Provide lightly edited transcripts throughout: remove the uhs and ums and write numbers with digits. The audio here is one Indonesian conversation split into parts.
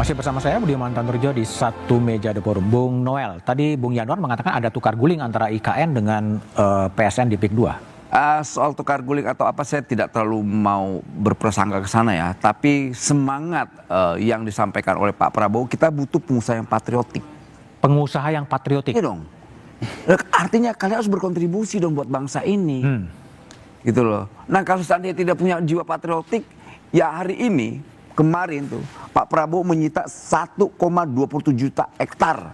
Masih bersama saya Budiman Tanurjo di satu meja The Forum. Bung Noel, tadi Bung Yanuar mengatakan ada tukar guling antara IKN dengan PSN di PIK 2. Soal tukar guling atau apa saya tidak terlalu mau berprasangka ke sana ya. Tapi semangat yang disampaikan oleh Pak Prabowo, kita butuh pengusaha yang patriotik. Pengusaha yang patriotik? Iya dong. Artinya kalian harus berkontribusi dong buat bangsa ini. Gitu loh. Nah kalau seandainya tidak punya jiwa patriotik, ya hari ini, kemarin tuh Pak Prabowo menyita 1,27 juta hektar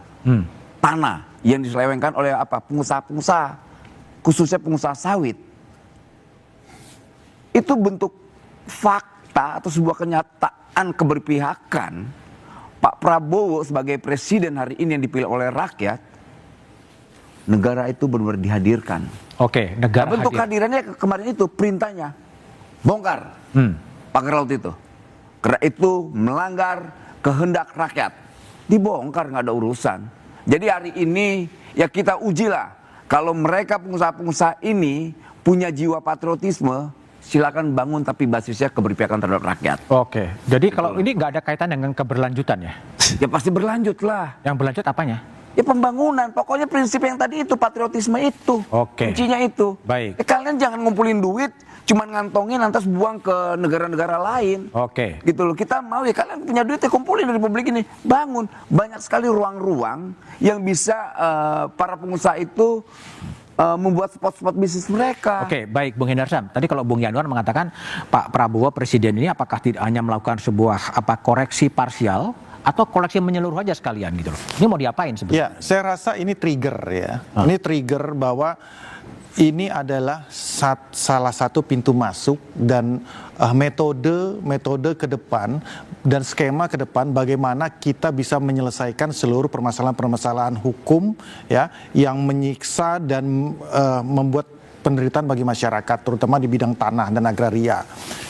tanah yang diselewengkan oleh pengusaha-pengusaha, khususnya pengusaha sawit. Itu bentuk fakta atau sebuah kenyataan keberpihakan Pak Prabowo sebagai presiden hari ini yang dipilih oleh rakyat. Negara itu benar-benar dihadirkan. Oke, negara bentuk hadir. kehadirannya kemarin itu perintahnya bongkar pagar laut itu. Karena itu melanggar kehendak rakyat. Dibongkar, nggak ada urusan. Jadi hari ini ya kita ujilah. Kalau mereka pengusaha-pengusaha ini punya jiwa patriotisme, silakan bangun tapi basisnya keberpihakan terhadap rakyat. Oke, jadi kalau ini nggak ada kaitan dengan keberlanjutan ya? Ya pasti berlanjut lah. Yang berlanjut apanya? Ya pembangunan, pokoknya prinsip yang tadi itu, patriotisme itu. Oke. Kuncinya itu. Baik. Kalian jangan ngumpulin duit, cuman ngantongin lantas buang ke negara-negara lain. Oke. Gitu loh, kita mau ya kalian punya duit ya kumpulin di Republik ini. Bangun, banyak sekali ruang-ruang yang bisa para pengusaha itu membuat spot-spot bisnis mereka. Oke, baik Bung Hendarsam. Tadi kalau Bung Yanuar mengatakan Pak Prabowo presiden ini apakah tidak hanya melakukan sebuah koreksi parsial atau koleksi menyeluruh aja sekalian gitu loh. Ini mau diapain sebetulnya? Ya, saya rasa ini trigger ya. Ini trigger bahwa ini adalah salah satu pintu masuk dan metode ke depan dan skema ke depan bagaimana kita bisa menyelesaikan seluruh permasalahan-permasalahan hukum ya yang menyiksa dan membuat penderitaan bagi masyarakat terutama di bidang tanah dan agraria.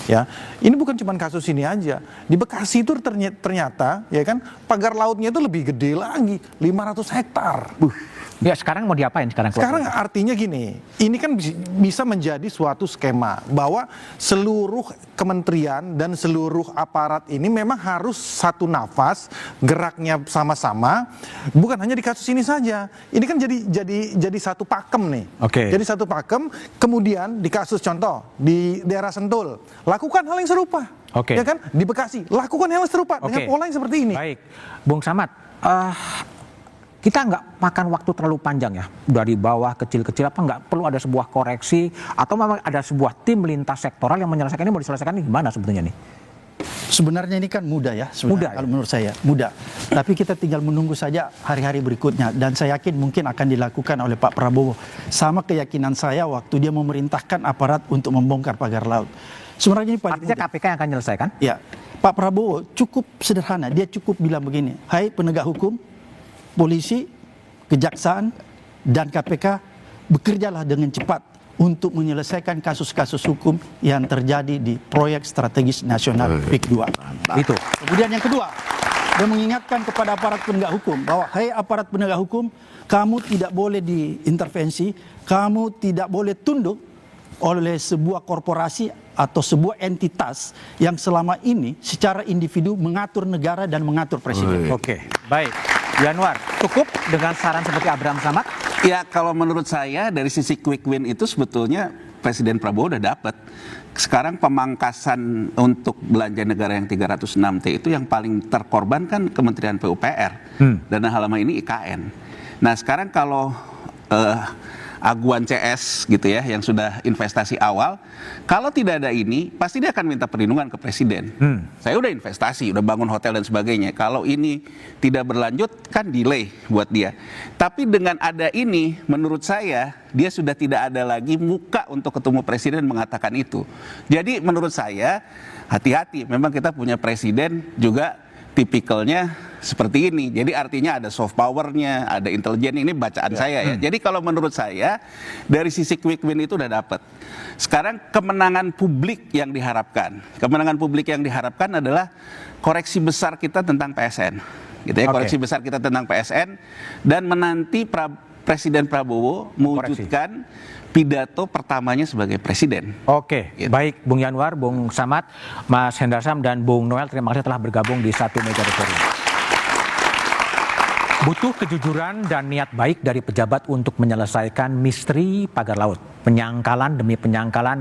Ya, ini bukan cuma kasus ini aja. Di Bekasi itu ternyata ya kan pagar lautnya itu lebih gede lagi, 500 hektar. Ya sekarang mau diapain sekarang? Sekarang artinya gini, ini kan bisa menjadi suatu skema bahwa seluruh kementerian dan seluruh aparat ini memang harus satu nafas, geraknya sama-sama, bukan hanya di kasus ini saja. Ini kan jadi satu pakem nih. Oke. Jadi satu pakem, kemudian di kasus contoh di daerah Sentul, lakukan hal yang serupa. Oke. Ya kan? Di Bekasi, lakukan hal yang serupa dengan pola yang seperti ini. Baik, Bung Samad. Kita nggak makan waktu terlalu panjang ya, dari bawah kecil-kecil apa nggak perlu ada sebuah koreksi atau memang ada sebuah tim lintas sektoral yang menyelesaikan ini, mau diselesaikan ini gimana sebetulnya nih? Sebenarnya ini kan mudah ya, mudah, kalau menurut saya mudah. Tapi kita tinggal menunggu saja hari-hari berikutnya dan saya yakin mungkin akan dilakukan oleh Pak Prabowo. Sama keyakinan saya waktu dia memerintahkan aparat untuk membongkar pagar laut. Sebenarnya ini paling artinya mudah. KPK yang akan menyelesaikan? Ya, Pak Prabowo cukup sederhana, dia cukup bilang begini, hai penegak hukum, polisi, kejaksaan, dan KPK bekerjalah dengan cepat untuk menyelesaikan kasus-kasus hukum yang terjadi di proyek strategis nasional PIK 2. Itu. Kemudian yang kedua, dia mengingatkan kepada aparat penegak hukum bahwa hai aparat penegak hukum, kamu tidak boleh diintervensi, kamu tidak boleh tunduk oleh sebuah korporasi atau sebuah entitas yang selama ini secara individu mengatur negara dan mengatur presiden. Oke, baik. Yanuar, cukup dengan saran seperti Abraham Samad? Ya, kalau menurut saya dari sisi quick win itu sebetulnya Presiden Prabowo udah dapat. Sekarang pemangkasan untuk belanja negara yang 306T itu yang paling terkorbankan Kementerian PUPR. Dan halaman ini IKN. Nah, sekarang kalau aguan CS gitu ya yang sudah investasi awal, kalau tidak ada ini pasti dia akan minta perlindungan ke presiden. Saya udah investasi, udah bangun hotel dan sebagainya. Kalau ini tidak berlanjut kan delay buat dia. Tapi dengan ada ini menurut saya dia sudah tidak ada lagi muka untuk ketemu presiden mengatakan itu. Jadi menurut saya hati-hati, memang kita punya presiden juga tipikalnya seperti ini. Jadi artinya ada soft powernya, ada intelijen, ini bacaan saya ya. Jadi kalau menurut saya dari sisi quick win itu udah dapat. Sekarang kemenangan publik yang diharapkan. Kemenangan publik yang diharapkan adalah koreksi besar kita tentang PSN. Gitu ya, koreksi besar kita tentang PSN dan menanti Presiden Prabowo mewujudkan pidato pertamanya sebagai presiden. Oke, Gitu. baik Bung Yanwar, Bung Samad, Mas Hendra Sam, dan Bung Noel, terima kasih telah bergabung di Satu Meja The Forum. Butuh kejujuran dan niat baik dari pejabat untuk menyelesaikan misteri pagar laut. Penyangkalan demi penyangkalan